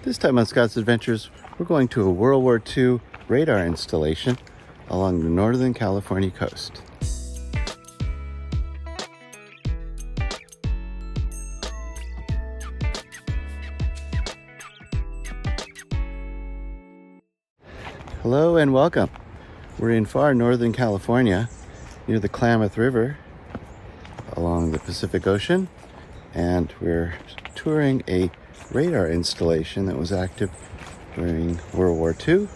This time on Scott's Adventures, we're going to a World War II radar installation along the Northern California coast. Hello and welcome. We're in far northern California near the Klamath River along the Pacific Ocean, and we're touring a radar installation that was active during World War II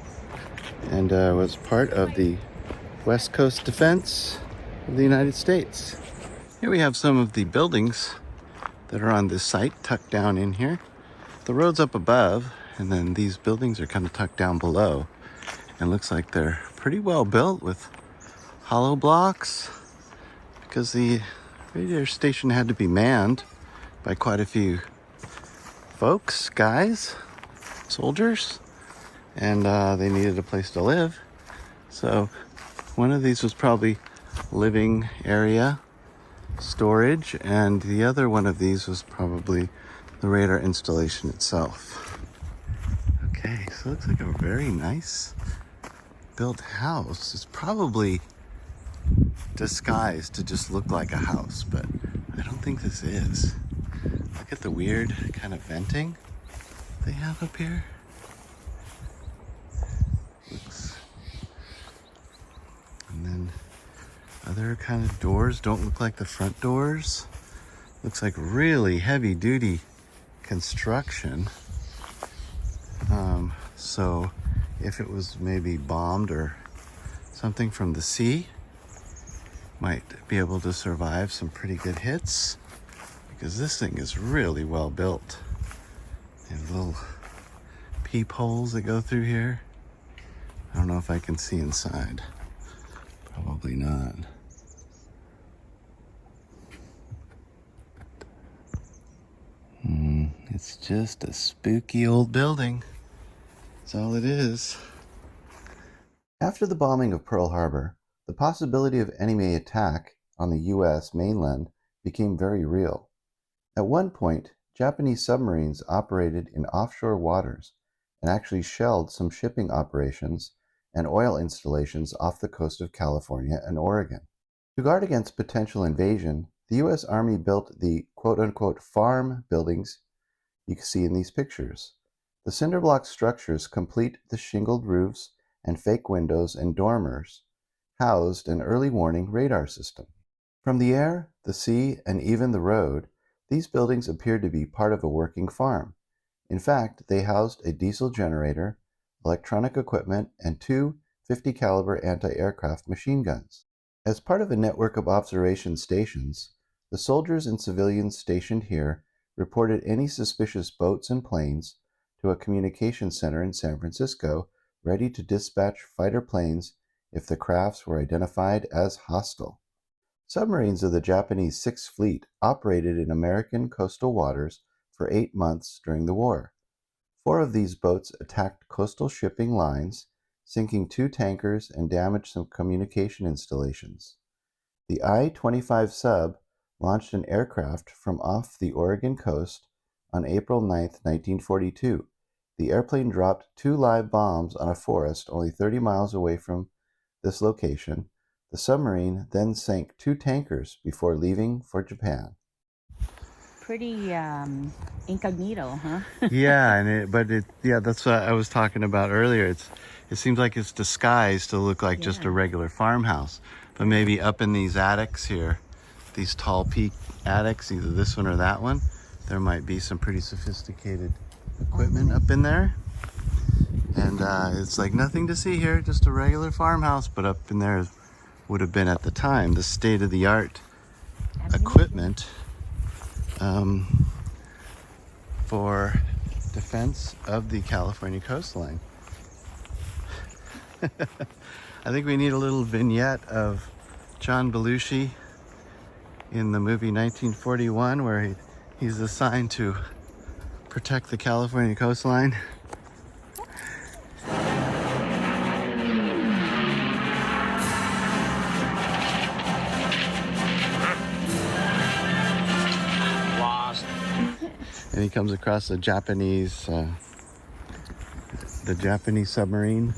and was part of the West Coast defense of the United States. Here we have some of the buildings that are on this site tucked down in here. The road's up above, and then these buildings are kind of tucked down below. And looks like they're pretty well built with hollow blocks because the radar station had to be manned by quite a few folks, guys, soldiers, and they needed a place to live. So one of these was probably living area, storage, and the other one of these was probably the radar installation itself. Okay, so it looks like a very nice built house. It's probably disguised to just look like a house, but I don't think this is. Look at the weird kind of venting they have up here. Looks, and then other kind of doors don't look like the front doors. Looks like really heavy duty construction. So if it was maybe bombed or something from the sea, might be able to survive some pretty good hits, because this thing is really well built. There's little peepholes that go through here. I don't know if I can see inside. Probably not. It's just a spooky old building. That's all it is. After the bombing of Pearl Harbor, the possibility of enemy attack on the U.S. mainland became very real. At one point, Japanese submarines operated in offshore waters and actually shelled some shipping operations and oil installations off the coast of California and Oregon. To guard against potential invasion, the U.S. Army built the quote-unquote farm buildings you can see in these pictures. The cinder block structures complete the shingled roofs and fake windows and dormers housed an early warning radar system. From the air, the sea, and even the road, these buildings appeared to be part of a working farm. In fact, they housed a diesel generator, electronic equipment, and two 50 caliber anti-aircraft machine guns. As part of a network of observation stations, the soldiers and civilians stationed here reported any suspicious boats and planes to a communications center in San Francisco, ready to dispatch fighter planes if the crafts were identified as hostile. Submarines of the Japanese Sixth Fleet operated in American coastal waters for 8 months during the war. 4 of these boats attacked coastal shipping lines, sinking 2 tankers and damaged some communication installations. The I-25 sub launched an aircraft from off the Oregon coast on April 9, 1942. The airplane dropped 2 live bombs on a forest only 30 miles away from this location. The submarine then sank 2 tankers before leaving for Japan. Pretty incognito, huh? Yeah, that's what I was talking about earlier. It seems like it's disguised to look like just a regular farmhouse, but maybe up in these attics here, these tall peak attics, either this one or that one, there might be some pretty sophisticated equipment up in there. And it's like nothing to see here, just a regular farmhouse, but up in there would have been at the time the state-of-the-art equipment for defense of the California coastline. I think we need a little vignette of John Belushi in the movie 1941, where he's assigned to protect the California coastline. And he comes across a Japanese the Japanese submarine.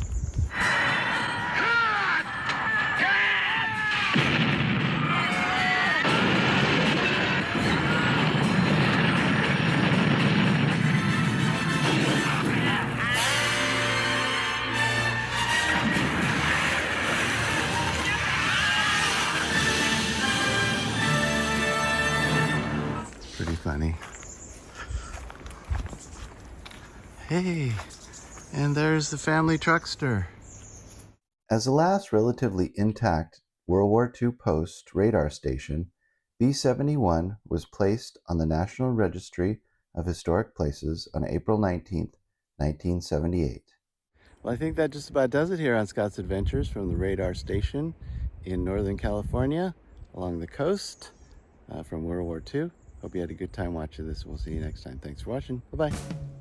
Pretty funny. Hey, and there's the family truckster. As the last relatively intact World War II post radar station, B71 was placed on the National Registry of Historic Places on April 19th, 1978. Well, I think that just about does it here on Scott's Adventures from the radar station in Northern California along the coast from World War II. Hope you had a good time watching this. We'll see you next time. Thanks for watching. Bye-bye.